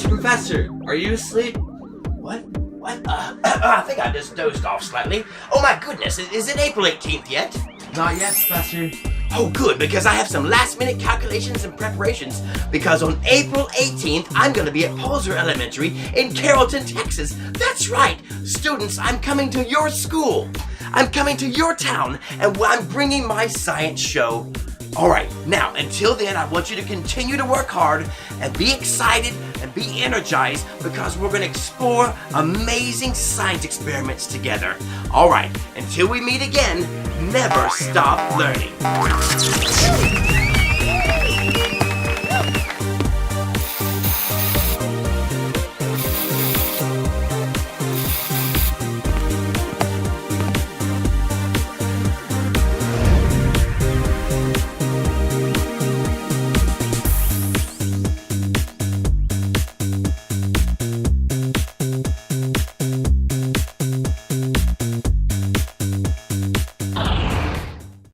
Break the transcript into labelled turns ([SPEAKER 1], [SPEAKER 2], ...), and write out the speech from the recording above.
[SPEAKER 1] Mr. Professor, are you asleep?
[SPEAKER 2] What? I think I just dozed off slightly. Oh my goodness, is it April 18th yet?
[SPEAKER 1] Not yet, Professor.
[SPEAKER 2] Oh good, because I have some last minute calculations and preparations, because on April 18th, I'm gonna be at Polser Elementary in Carrollton, Texas. That's right, students, I'm coming to your school. I'm coming to your town, and I'm bringing my science show. All right, now, until then, I want you to continue to work hard and be excited and be energized, because we're gonna explore amazing science experiments together. All right, until we meet again, never stop learning.